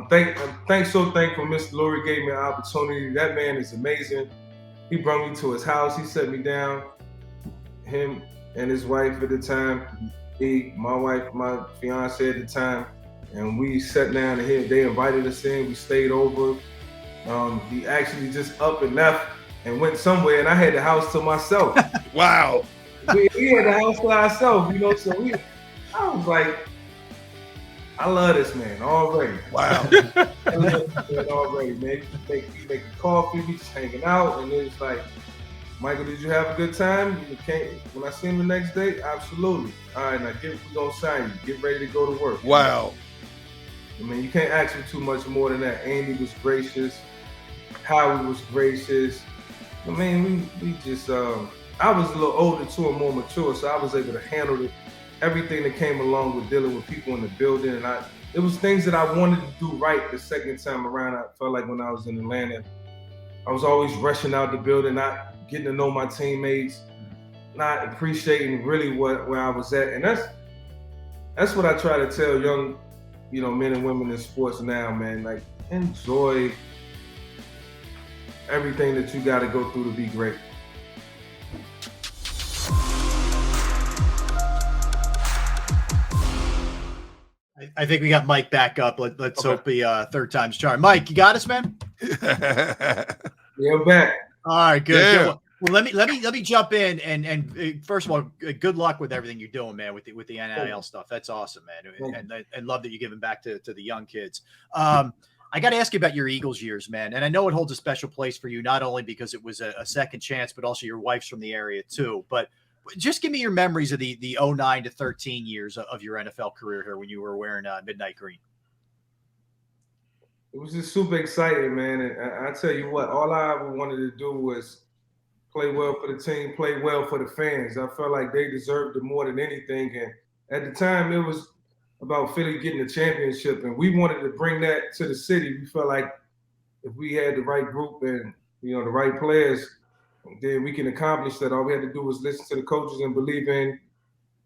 I'm so thankful Mr. Lurie gave me an opportunity. That man is amazing. He brought me to his house. He set me down. Him and his wife at the time. My wife, my fiance at the time, and we sat down and they invited us in. We stayed over. He actually just up and left and went somewhere, and I had the house to myself. Wow. We had the house to ourselves, So I was like, I love this man already. Wow. I love this man already, man. He making coffee, we just hanging out, and it was like, Michael, did you have a good time? When I see him the next day, absolutely. All right, now we're gonna sign you. Get ready to go to work. Wow. I mean, you can't ask for too much more than that. Andy was gracious. Howie was gracious. I mean, we just, I was a little older too and more mature, so I was able to handle everything that came along with dealing with people in the building. And it was things that I wanted to do right the second time around. I felt like when I was in Atlanta, I was always rushing out the building, not getting to know my teammates, not appreciating really where I was at. And that's what I try to tell young, men and women in sports now, man. Like, enjoy everything that you got to go through to be great. I think we got Mike back up. Let's hope the third time's charm. Mike, you got us, man? Yeah, I'm back. All right, good. Yeah. Good. Well, let me jump in and first of all, good luck with everything you're doing, man, with the NIL stuff. That's awesome, man, and love that you're giving back to the young kids. I got to ask you about your Eagles years, man, and I know it holds a special place for you, not only because it was a second chance, but also your wife's from the area too. But just give me your memories of the 09 to 13 years of your NFL career here when you were wearing midnight green. It was just super exciting, man. And I tell you what, all I ever wanted to do was play well for the team, play well for the fans. I felt like they deserved it more than anything. And at the time, it was about Philly getting the championship, and we wanted to bring that to the city. We felt like if we had the right group and the right players, then we can accomplish that. All we had to do was listen to the coaches and believe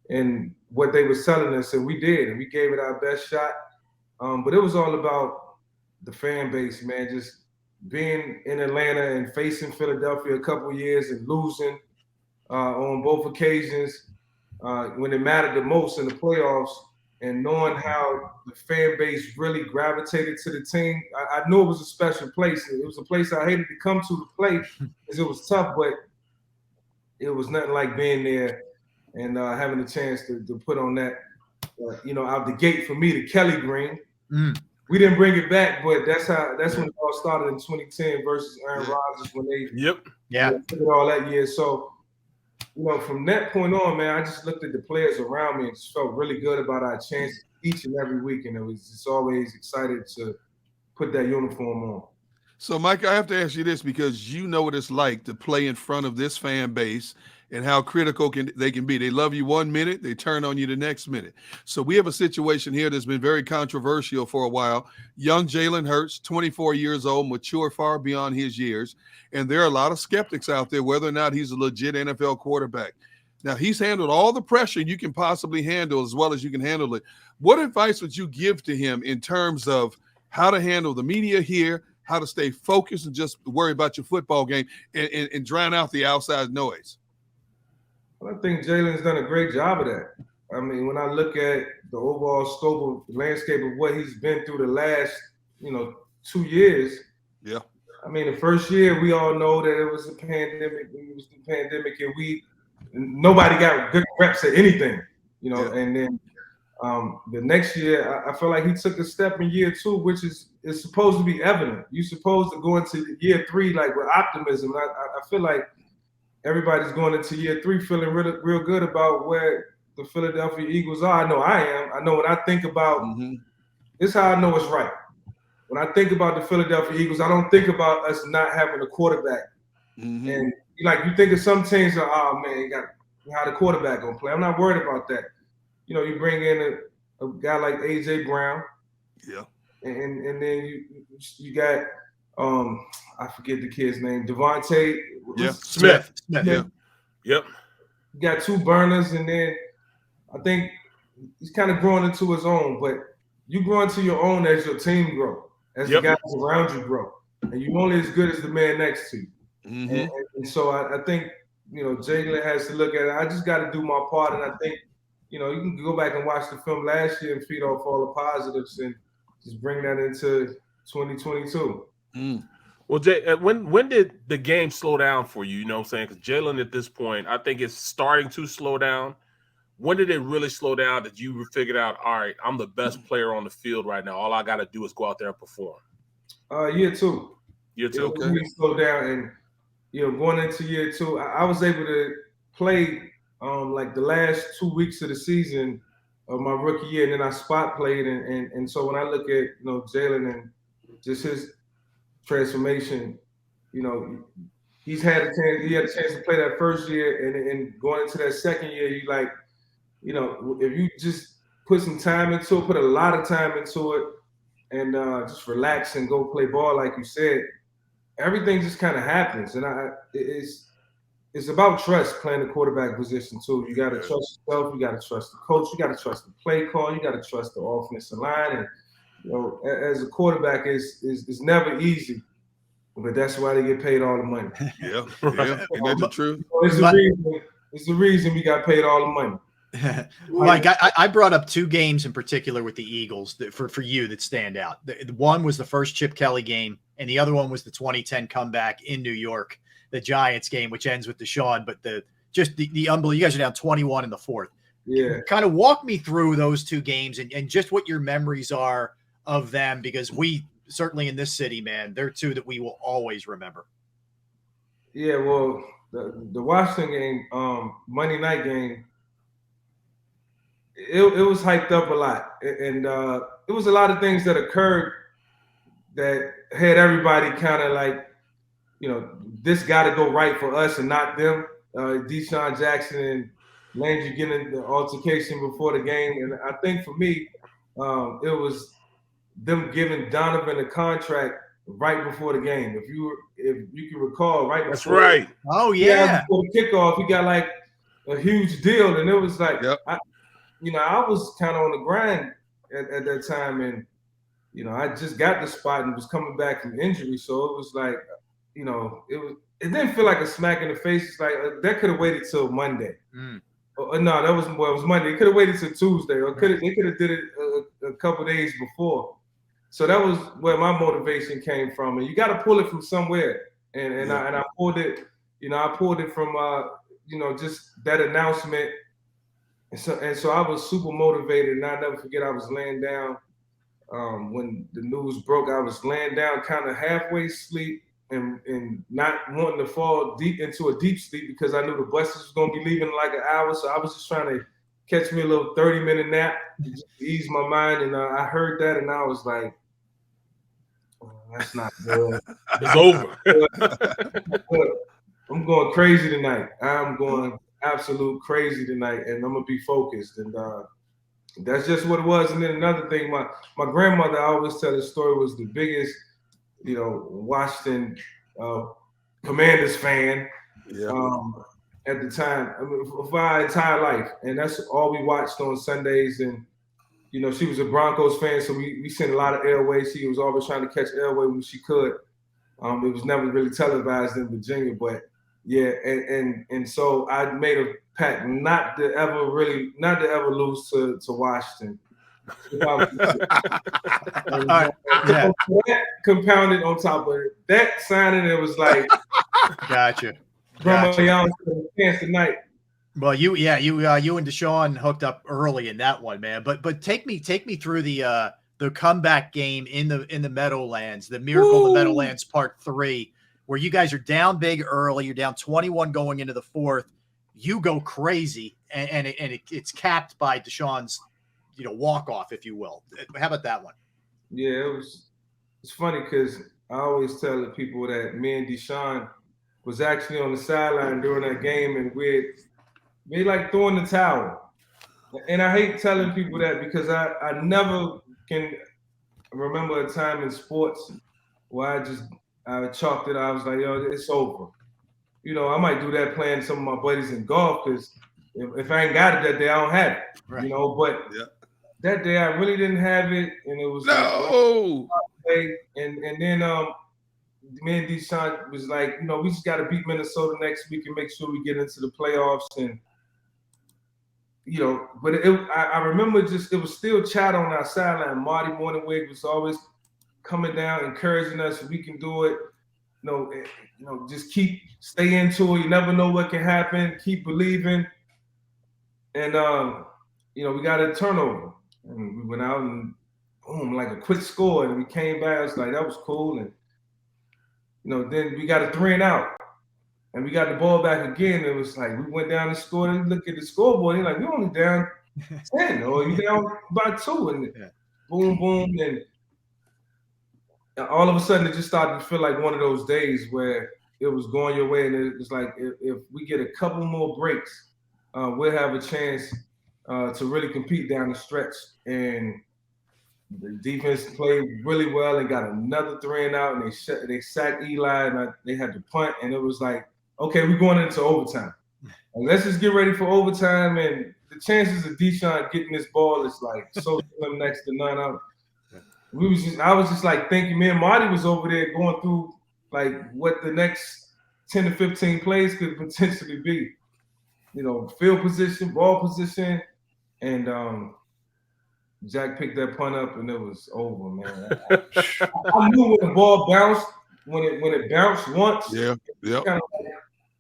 in what they were telling us, and we did, and we gave it our best shot. But it was all about the fan base, man. Just being in Atlanta and facing Philadelphia a couple of years and losing on both occasions when it mattered the most in the playoffs, and knowing how the fan base really gravitated to the team. I knew it was a special place. It was a place I hated to come to play because it was tough, but it was nothing like being there and having a chance to put on that, out the gate for me, the Kelly green. We didn't bring it back, but that's when it all started in 2010 versus Aaron Rodgers when they took it all that year. So, from that point on, man, I just looked at the players around me and just felt really good about our chances each and every week, and it was just always excited to put that uniform on. So, Mike, I have to ask you this because you know what it's like to play in front of this fan base and how critical they can be. They love you 1 minute, they turn on you the next minute. So we have a situation here that's been very controversial for a while. Young Jalen Hurts, 24 years old, mature far beyond his years. And there are a lot of skeptics out there whether or not he's a legit NFL quarterback. Now, he's handled all the pressure you can possibly handle as well as you can handle it. What advice would you give to him in terms of how to handle the media here, how to stay focused and just worry about your football game and drown out the outside noise? Well, I think Jalen's done a great job of that. I mean, when I look at the overall scope of the landscape of what he's been through the last, 2 years. Yeah. I mean, the first year we all know that it was a pandemic. It was the pandemic, and nobody got good reps at anything, And then the next year, I feel like he took a step in year 2, which is supposed to be evident. You're supposed to go into year 3 like with optimism. I feel like everybody's going into year 3 feeling real good about where the Philadelphia Eagles are. I know I am. I know when I think about this is how I know it's right. When I think about the Philadelphia Eagles, I don't think about us not having a quarterback. And you think of some teams, oh man, how the quarterback gonna play. I'm not worried about that. You bring in a guy like AJ Brown. Yeah. And then you got I forget the kid's name, Devontae Smith. Yeah. Yep. You got 2 burners, and then I think he's kind of growing into his own. But you grow into your own as your team grow, as the guys around you grow, and you're only as good as the man next to you. And so I think, Jalen has to look at it. I just got to do my part, and I think, you can go back and watch the film last year and feed off all the positives and just bring that into 2022. Well, Jay, when did the game slow down for you? You know what I'm saying? Because Jalen at this point, I think it's starting to slow down. When did it really slow down that you figured out, all right, I'm the best player on the field right now. All I got to do is go out there and perform? Year two. Year two. It really slowed down. And, going into year two, I was able to play like the last 2 weeks of the season of my rookie year, and then I spot played. And so when I look at, Jalen and just his transformation, he had a chance to play that first year, and going into that second year, you like, if you just put some time into it, put a lot of time into it, and just relax and go play ball, like you said, everything just kind of happens. And it's about trust playing the quarterback position too. You got to trust yourself. You got to trust the coach. You got to trust the play call. You got to trust the offensive line. And as a quarterback, it's never easy. But that's why they get paid all the money. Yeah. Ain't that the truth? It's the reason we got paid all the money. Mike, I brought up 2 games in particular with the Eagles for you that stand out. The one was the first Chip Kelly game, and the other one was the 2010 comeback in New York, the Giants game, which ends with Deshaun. But the unbelievable, you guys are down 21 in the fourth. Yeah. Kind of walk me through those 2 games and just what your memories are of them, because we certainly in this city, man, they're 2 that we will always remember. Yeah, well, the Washington game, Monday night game, it was hyped up a lot, and it was a lot of things that occurred that had everybody kind of like, this got to go right for us and not them. Deshaun Jackson and Landry getting the altercation before the game, and I think for me, it was them giving Donovan a contract right before the game. If you can recall, right? That's right. Oh yeah. Before the kickoff, he got like a huge deal, and it was like, I was kind of on the grind at that time, and I just got the spot and was coming back from injury, so it was like, it didn't feel like a smack in the face. It's like that could have waited till Monday. No, it was Monday. It could have waited till Tuesday, or they could have did it a couple days before. So that was where my motivation came from, and you got to pull it from somewhere. And I pulled it. I pulled it from just that announcement. And so I was super motivated, and I'll never forget I was laying down when the news broke. I was laying down kind of halfway asleep and not wanting to fall deep into a deep sleep because I knew the buses was going to be leaving in like an hour. So I was just trying to catch me a little 30-minute nap to just ease my mind. And I heard that, and I was like, that's not good. It's over. I'm going crazy tonight. I'm going absolute crazy tonight, and I'm gonna be focused. And that's just what it was. And then another thing, my grandmother, I always tell the story, was the biggest, Washington Commanders fan at the time, for our entire life. And that's all we watched on Sundays. And she was a Broncos fan, so we sent a lot of Airway. She was always trying to catch Airway when she could. It was never really televised in Virginia, but yeah, and so I made a pact not to ever lose to Washington. Compounded on top of it. That signing, it was like, gotcha. Y'all chance tonight. Well, you and Deshaun hooked up early in that one, man. But take me through the comeback game in the Meadowlands, the Miracle of the Meadowlands Part 3, where you guys are down big early. You're down 21 going into the fourth. You go crazy, and it's capped by Deshaun's walk off, if you will. How about that one? Yeah, it's funny because I always tell the people that me and Deshaun was actually on the sideline during that game, and we like throwing the towel. And I hate telling people that because I never can remember a time in sports where I chalked it. I was like, yo, it's over. I might do that playing some of my buddies in golf because if I ain't got it that day, I don't have it. Right. But that day I really didn't have it, and it was no. And then me and Deshaun was like, we just got to beat Minnesota next week and make sure we get into the playoffs. And but I remember it was still chat on our sideline. Marty Morningwig was always coming down, encouraging us. We can do it. Just stay into it. You never know what can happen. Keep believing. And we got a turnover, and we went out and boom, like a quick score, and we came back. I was like, that was cool. And then we got a 3-and-out, and we got the ball back again. It was like we went down and scored. And look at the scoreboard. He's like, we're only down 10, or you down by 2, and boom, boom, and all of a sudden it just started to feel like one of those days where it was going your way, and it was like if we get a couple more breaks, we'll have a chance to really compete down the stretch. And the defense played really well and got another 3-and-out, and they sacked Eli, and they had to punt, and it was like, okay, we're going into overtime. And let's just get ready for overtime. And the chances of Deshaun getting this ball is like so slim, next to none. I was just like thinking, me and Marty was over there going through like what the next 10 to 15 plays could potentially be. Field position, ball position, and Jack picked that punt up, and it was over, man. I knew when the ball bounced, when it bounced once. Yeah.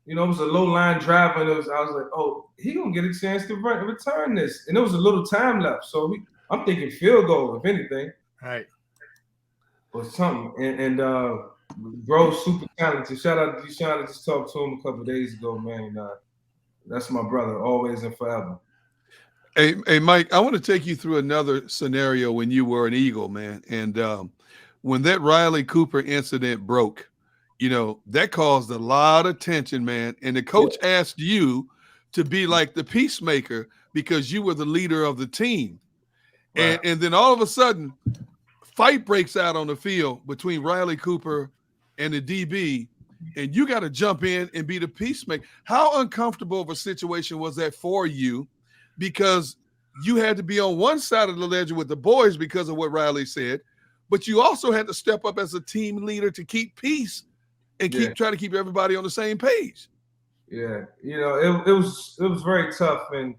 It was a low line drive, and I was like, oh, he gonna get a chance to return this, and there was a little time left, so I'm thinking field goal, if anything, right, or something. And bro's super talented. Shout out to Deshaun. I just talked to him a couple of days ago, man. That's my brother, always and forever. Hey, Mike, I want to take you through another scenario when you were an Eagle, man. And when that Riley Cooper incident broke, that caused a lot of tension, man. And the coach asked you to be like the peacemaker because you were the leader of the team. Right. And then all of a sudden, fight breaks out on the field between Riley Cooper and the DB, and you got to jump in and be the peacemaker. How uncomfortable of a situation was that for you? Because you had to be on one side of the ledger with the boys because of what Riley said, but you also had to step up as a team leader to keep peace and try to keep everybody on the same page. Yeah, it was very tough, and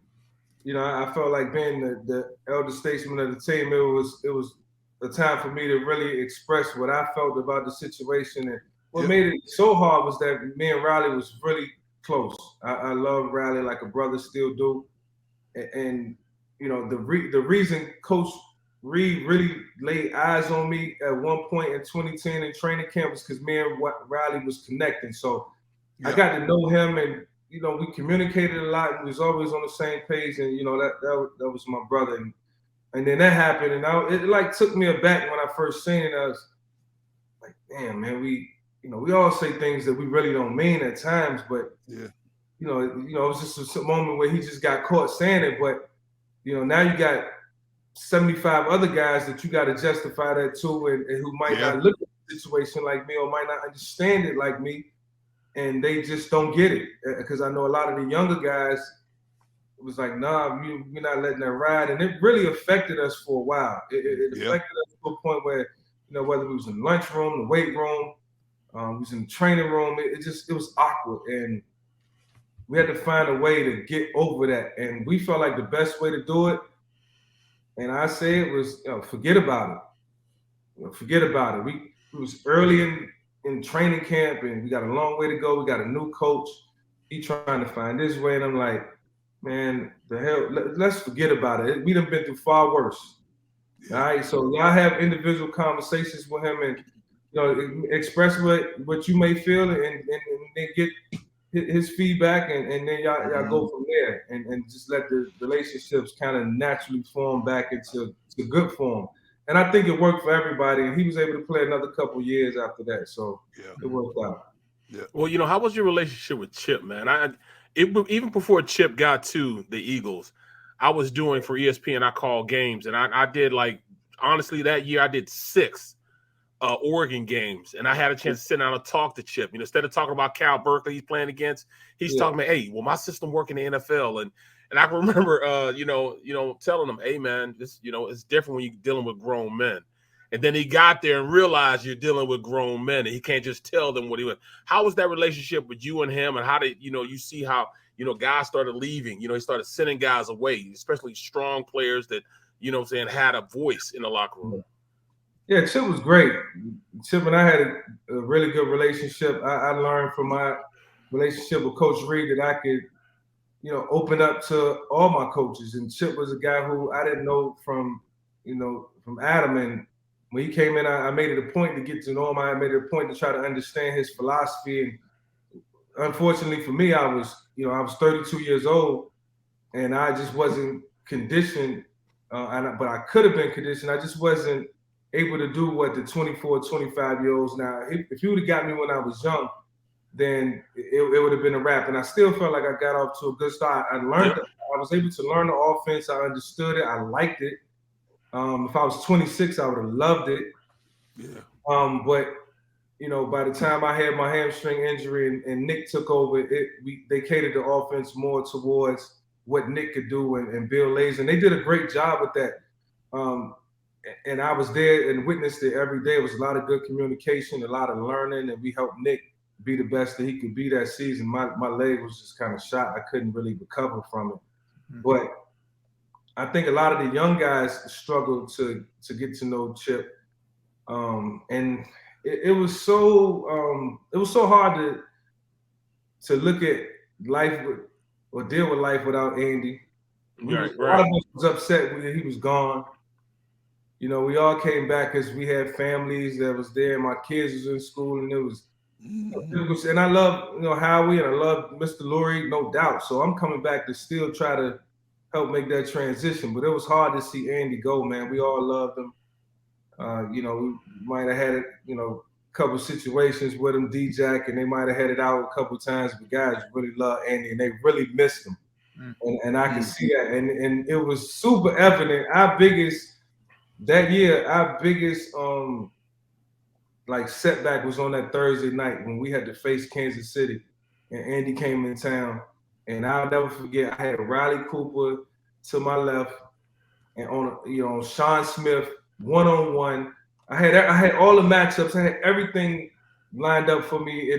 I felt like being the elder statesman of the team, it was a time for me to really express what I felt about the situation. And what made it so hard was that me and Riley was really close. I love Riley like a brother, still do. And the reason Coach Reed really laid eyes on me at one point in 2010 in training camp was because me and Riley was connecting. So I got to know him, and we communicated a lot, and we was always on the same page. And that was my brother. And then that happened, and it like took me aback when I first seen it. I was like, damn, man, we all say things that we really don't mean at times, but it was just a moment where he just got caught saying it. But now you got 75 other guys that you got to justify that to, and who might not look at the situation like me or might not understand it like me, and they just don't get it. Because I know a lot of the younger guys, it was like, nah, we're not letting that ride. And it really affected us for a while. It affected us to a point where, whether it was in the lunchroom, the weight room, it was in the training room, it was awkward. And we had to find a way to get over that. And we felt like the best way to do it, and I say it was, forget about it. Forget about it. It was early in training camp, and we got a long way to go. We got a new coach. He trying to find his way. And I'm like, man, the hell, let's forget about it. We done been through far worse. All right, so y'all have individual conversations with him, and express what you may feel, and then get his feedback, and then y'all go from there, and just let the relationships kind of naturally form back into good form. And I think it worked for everybody, and he was able to play another couple years after that, so it worked out. Yeah. Well, how was your relationship with Chip, man? Even before Chip got to the Eagles, I was doing for ESPN. I called games, and I did, like, honestly, that year I did 6 Oregon games, and I had a chance to sit down and talk to Chip. Instead of talking about Cal Berkeley he's playing against, he's talking about, hey, well, my system work in the NFL, And I can remember, telling him, "Hey, man, this, it's different when you're dealing with grown men." And then he got there and realized you're dealing with grown men, and he can't just tell them what he was. How was that relationship with you and him, and how did you see how guys started leaving? He started sending guys away, especially strong players that had a voice in the locker room. Yeah, Chip was great. Chip and I had a really good relationship. I learned from my relationship with Coach Reed that I could, open up to all my coaches. And Chip was a guy who I didn't know from Adam. And when he came in, I made it a point to get to know him. I made it a point to try to understand his philosophy. And unfortunately for me, I was 32 years old, and I just wasn't conditioned. But I could have been conditioned. I just wasn't able to do what the 24, 25-year-olds now. If you would have got me when I was young, then it would have been a wrap. And I still felt like I got off to a good start. I learned I was able to learn the offense. I understood it. I liked it. If I was 26, I would have loved it. Yeah. But by the time I had my hamstring injury and Nick took over, they catered the offense more towards what Nick could do and Bill Lays, and they did a great job with that. And I was there and witnessed it every day. It was a lot of good communication, a lot of learning, and we helped Nick be the best that he could be that season. My leg was just kind of shot. I couldn't really recover from it. Mm-hmm. But I think a lot of the young guys struggled to get to know Chip. And it was so hard to look at life or deal with life without Andy. A lot of us was upset when he was gone. We all came back because we had families that was there. My kids was in school, and it was and I love Howie, and I love Mr. Lurie, no doubt. So I'm coming back to still try to help make that transition. But it was hard to see Andy go, man. We all loved him. We might have had a couple situations with him, D-Jack, and they might have had it out a couple times. But guys really love Andy, and they really missed him. And I can see that. And it was super evident. Our biggest setback was on that Thursday night when we had to face Kansas City, and Andy came in town. And I'll never forget, I had Riley Cooper to my left, and on Sean Smith one-on-one. I had all the matchups. I had everything lined up for me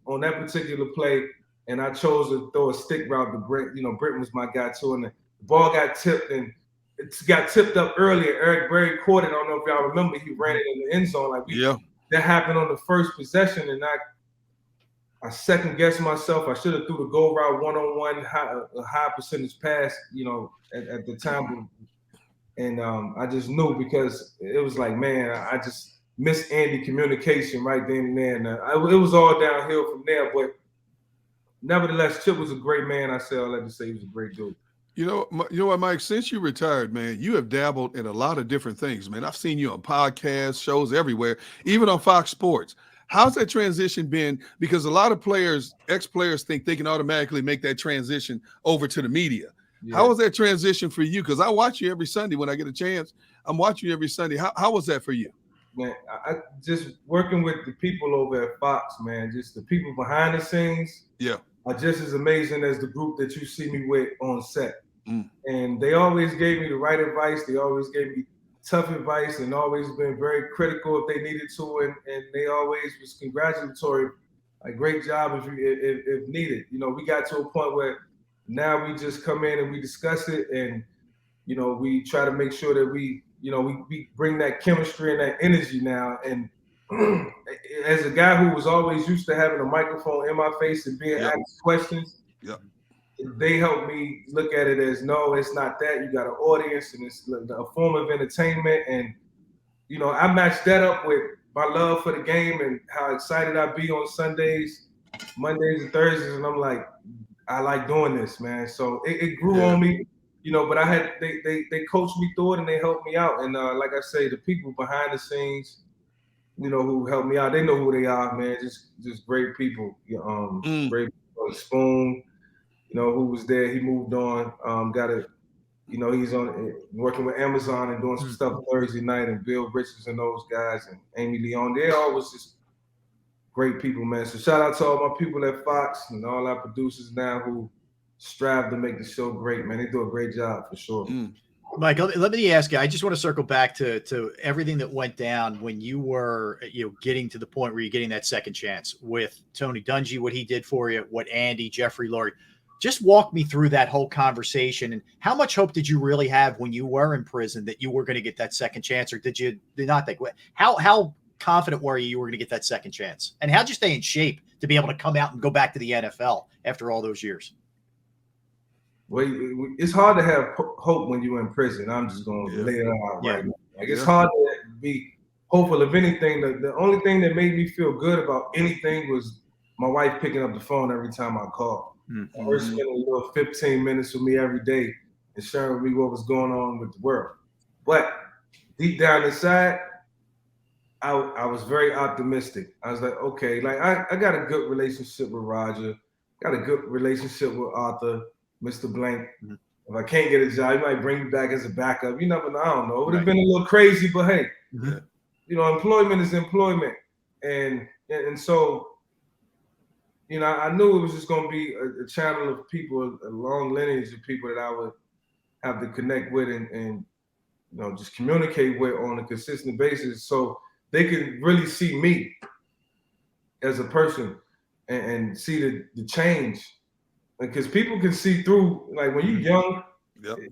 on that particular play, and I chose to throw a stick route to Brent. Brent was my guy too, and the ball got tipped, and it got tipped up earlier. Eric Berry caught it. I don't know if y'all remember. He ran it in the end zone. That happened on the first possession, and I second guessed myself. I should have threw the go route one-on-one, a high percentage pass, at the time. And I just knew, because it was like, man, I just missed Andy communication right then and there. And it was all downhill from there. But nevertheless, Chip was a great man. I say all that to say he was a great dude. You know what, Mike? Since you retired, man, you have dabbled in a lot of different things, man. I've seen you on podcasts, shows everywhere, even on Fox Sports. How's that transition been? Because a lot of players, ex-players, think they can automatically make that transition over to the media. Yeah. How was that transition for you? Because I watch you every Sunday when I get a chance. I'm watching you every Sunday. How was that for you? Man, I just working with the people over at Fox, man, just the people behind the scenes. Yeah. Are just as amazing as the group that you see me with on set. And they always gave me the right advice. They always gave me tough advice, and always been very critical if they needed to. And they always was congratulatory, like, great job if needed. We got to a point where now we just come in and we discuss it, and we try to make sure that we bring that chemistry and that energy now. And as a guy who was always used to having a microphone in my face and being asked questions, they helped me look at it as, no, it's not that. You got an audience, and it's a form of entertainment. And I matched that up with my love for the game and how excited I be on Sundays, Mondays, and Thursdays. And I'm like, I like doing this, man. So it grew on me, but they coached me through it, and they helped me out. And like I say, the people behind the scenes, who helped me out, they know who they are, man. Just great people. Great people. Spoon, who was there. He moved on. He's working with Amazon and doing some stuff Thursday night, and Bill Richards and those guys, and Amy Leon. They all was just great people, man. So shout out to all my people at Fox and all our producers now who strive to make the show great, man. They do a great job for sure. Mike, let me ask you. I just want to circle back to everything that went down when you were, getting to the point where you're getting that second chance with Tony Dungy, what he did for you, what Andy, Jeffrey Lurie. Just walk me through that whole conversation, and how much hope did you really have when you were in prison that you were going to get that second chance, or did you not think? How confident were you were going to get that second chance, and how'd you stay in shape to be able to come out and go back to the NFL after all those years? Well, it's hard to have hope when you're in prison. I'm just going to lay it out right now. Like, it's hard to be hopeful of anything. The only thing that made me feel good about anything was my wife picking up the phone every time I called. Her spending a little 15 minutes with me every day and sharing with me what was going on with the world. But deep down inside, I was very optimistic. I was like, okay, like I got a good relationship with Roger, got a good relationship with Arthur, Mr. Blank. If I can't get a job, he might bring me back as a backup. You never know. I don't know. It would have been a little crazy, but hey, employment is employment. And so, I knew it was just going to be a channel of people, a long lineage of people that I would have to connect with and just communicate with on a consistent basis so they could really see me as a person and see the change. Because people can see through, like when you're young,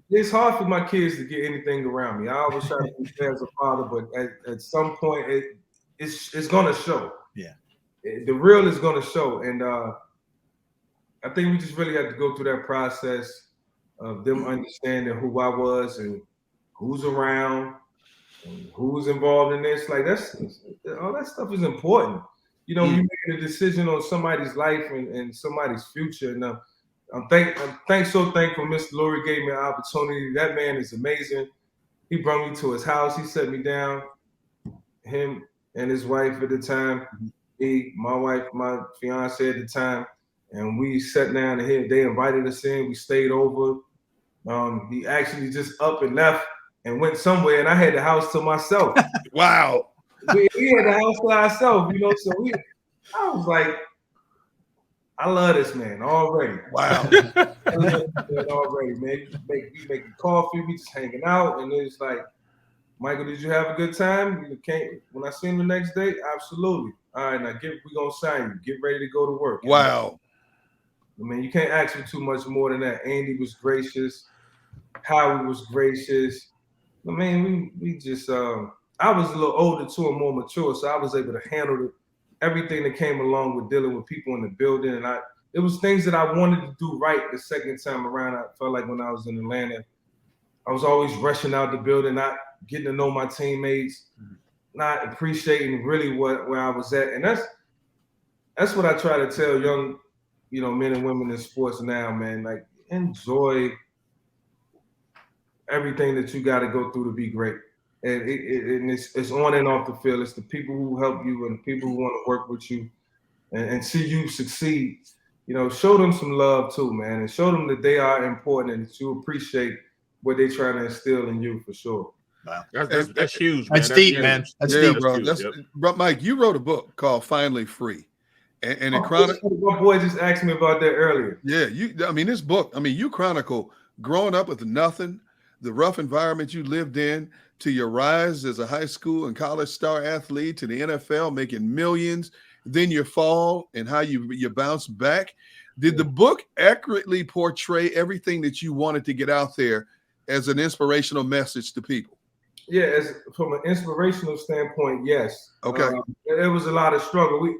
it's hard for my kids to get anything around me. I always try to be fair as a father, but at some point, it's going to show. Yeah. The real is going to show. And I think we just really had to go through that process of them understanding who I was and who's around and who's involved in this. Like all that stuff is important. You make a decision on somebody's life and somebody's future. And I'm so thankful Mr. Lurie gave me an opportunity. That man is amazing. He brought me to his house. He set me down, him and his wife at the time. My wife, my fiance at the time, and we sat down and they invited us in. We stayed over. He actually just up and left and went somewhere, and I had the house to myself. Wow. We had the house to ourselves, so I was like, I love this man already. Wow. I love this man already, man. We making coffee, we just hanging out, and it's like, Michael, did you have a good time? When I see him the next day, absolutely. All right, now we're gonna sign you. Get ready to go to work. Wow. I mean, you can't ask for too much more than that. Andy was gracious. Howie was gracious. I mean, we just I was a little older too and more mature, so I was able to handle everything that came along with dealing with people in the building. And it was things that I wanted to do right the second time around. I felt like when I was in Atlanta, I was always rushing out the building, not getting to know my teammates, not appreciating really where I was at. And that's what I try to tell young, men and women in sports now, man. Like, enjoy everything that you got to go through to be great. And it's on and off the field. It's the people who help you and the people who want to work with you and see you succeed. Show them some love too, man, and show them that they are important and that you appreciate what they're trying to instill in you for sure. Wow. That's huge, man. That's deep, man. That's deep, bro. Huge, Bro, Mike, you wrote a book called Finally Free. And it my boy just asked me about that earlier. Yeah, this book, you chronicle growing up with nothing, the rough environment you lived in, to your rise as a high school and college star athlete, to the NFL making millions, then your fall and how you bounce back. Did the book accurately portray everything that you wanted to get out there as an inspirational message to people? Yeah, from an inspirational standpoint, yes. Okay. There was a lot of struggle.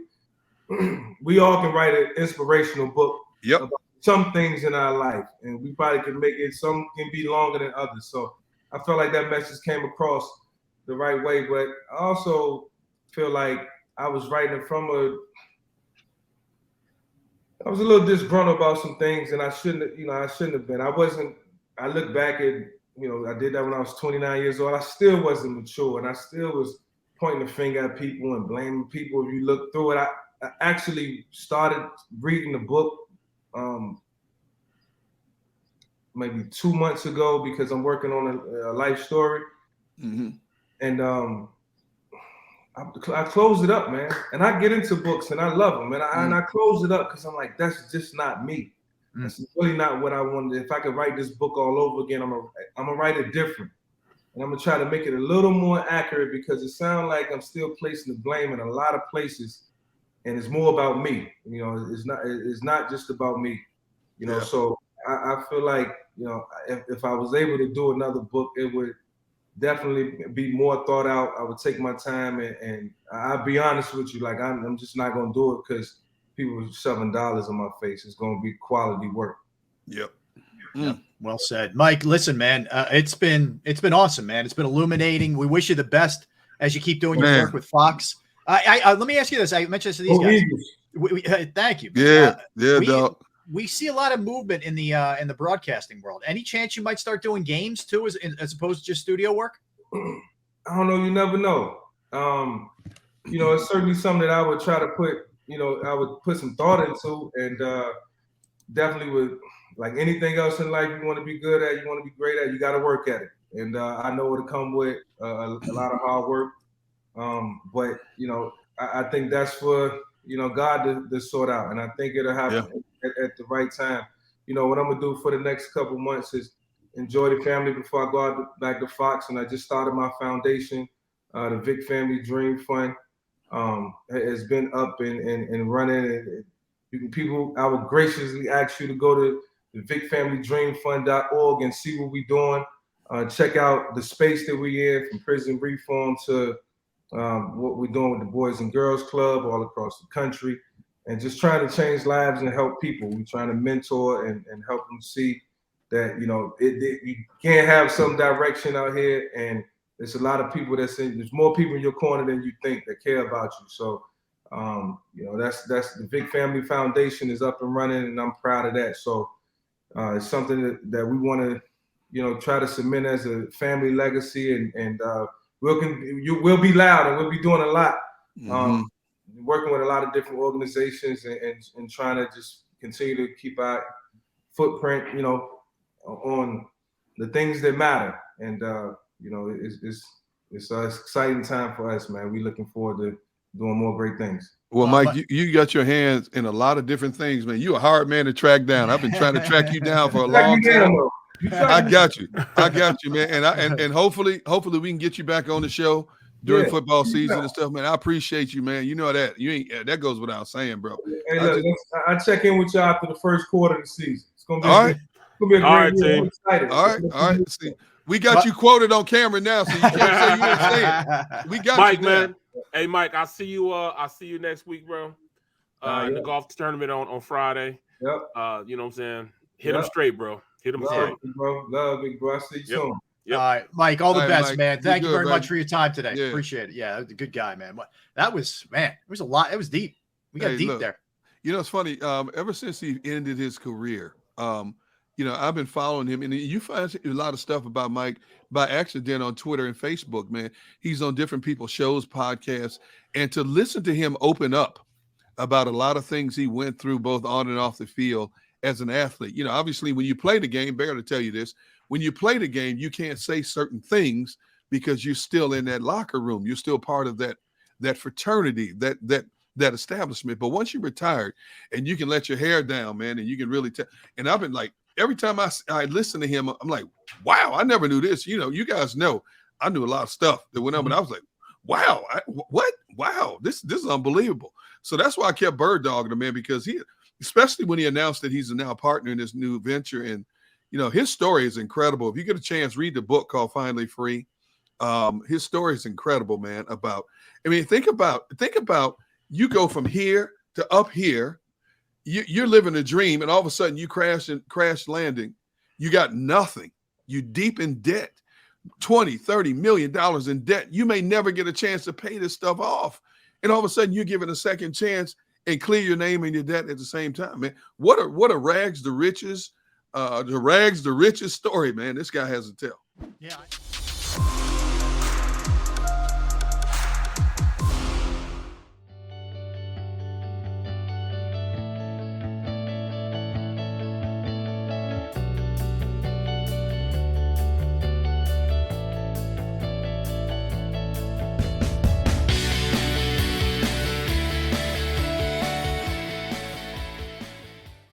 We all can write an inspirational book about some things in our life, and we probably can make it. Some can be longer than others. So I felt like that message came across the right way, but I also feel like I was writing I was a little disgruntled about some things, and I shouldn't have been. I look back at, I did that when I was 29 years old. I still wasn't mature, and I still was pointing the finger at people and blaming people. If you look through it, I actually started reading the book maybe 2 months ago because I'm working on a life story. And I closed it up, man. And I get into books and I love them. And I close it up because I'm like, that's just not me. That's really not what I wanted. If I could write this book all over again, I'm gonna write it different. And I'm gonna try to make it a little more accurate because it sounds like I'm still placing the blame in a lot of places, and it's more about me. You know, it's not just about me. You know, so I feel like, you know, if I was able to do another book, it would definitely be more thought out. I would take my time, and I'll be honest with you, like I'm just not gonna do it because people are shoving dollars in my face. It's gonna be quality work. Yep. Yep. Well said, Mike. Listen, man, it's been awesome, man. It's been illuminating. We wish you the best as you keep doing your work with Fox. Let me ask you this. I mentioned this to these guys. Thank you. Dog. We see a lot of movement in the broadcasting world. Any chance you might start doing games too, as opposed to just studio work? I don't know. You never know. You know, it's certainly something that I would try to put. You know, I would put some thought into, and definitely would. Like anything else in life, you want to be good at, you want to be great at, you got to work at it. And I know it'll come with a lot of hard work. But, you know, I think that's for, you know, God to sort out. And I think it'll happen at the right time. You know, what I'm going to do for the next couple months is enjoy the family before I go out back to Fox. And I just started my foundation, the Vick Family Dream Fund. Has been up and running. And people, I would graciously ask you to go to the VickFamilyDreamFund.org and see what we're doing. Check out the space that we're in, from prison reform to what we're doing with the Boys and Girls Club all across the country, and just trying to change lives and help people. We're trying to mentor and help them see that, you know, you can't have some direction out here, and there's a lot of people there's more people in your corner than you think that care about you. So, you know, that's the Vick Family Foundation is up and running, and I'm proud of that. So, it's something that we want to, you know, try to cement as a family legacy, and we'll be loud, and we'll be doing a lot, working with a lot of different organizations, and trying to just continue to keep our footprint, you know, on the things that matter. And you know, it's an exciting time for us, man. We're looking forward to doing more great things. Well, Mike, you got your hands in a lot of different things, man. You're a hard man to track down. I've been trying to track you down for a long time. I got you, man. And hopefully we can get you back on the show during football season and stuff, man. I appreciate you, man. You know that that goes without saying, bro. Hey, look, I check in with you after the first quarter of the season. It's gonna be all right. It's gonna be a great year. Team. I'm excited. All right. See, we got you quoted on camera now, so you can't say you didn't say it. We got Mike, you, man. man. Hey, Mike, I'll see you next week, bro. In the golf tournament on Friday. Yep. You know what I'm saying? Hit him straight, bro. Hit him straight. Bro. Love, big bro. I see you soon. Yep. All right, Mike, all the best, Mike. man. Thank you very much buddy. for your time today. Appreciate it. Yeah, that was a good guy, man. That was, man, it was a lot. It was deep. We got deep there. You know, it's funny. Ever since he ended his career, you know, I've been following him, and you find a lot of stuff about Mike by accident on Twitter and Facebook, man. He's on different people's shows, podcasts, and to listen to him open up about a lot of things he went through both on and off the field as an athlete. You know, obviously when you play the game, Bear to tell you this, when you play the game, you can't say certain things because you're still in that locker room. You're still part of that fraternity, that establishment. But once you're retired and you can let your hair down, man, and you can really tell. And I've been like, every time I listen to him, I'm like, wow, I never knew this. You know, you guys know I knew a lot of stuff that went on, but I was like, wow, what? Wow, this is unbelievable. So that's why I kept bird dogging him, man, because especially when he announced that he's now a partner in this new venture. And, you know, his story is incredible. If you get a chance, read the book called Finally Free. His story is incredible, man. Think about you go from here to up here. You're living a dream, and all of a sudden you crash landing. You got nothing. You deep in debt, $20-30 million in debt. You may never get a chance to pay this stuff off. And all of a sudden you're given a second chance and clear your name and your debt at the same time, man. What a rags to riches story, man. This guy has to tell. Yeah.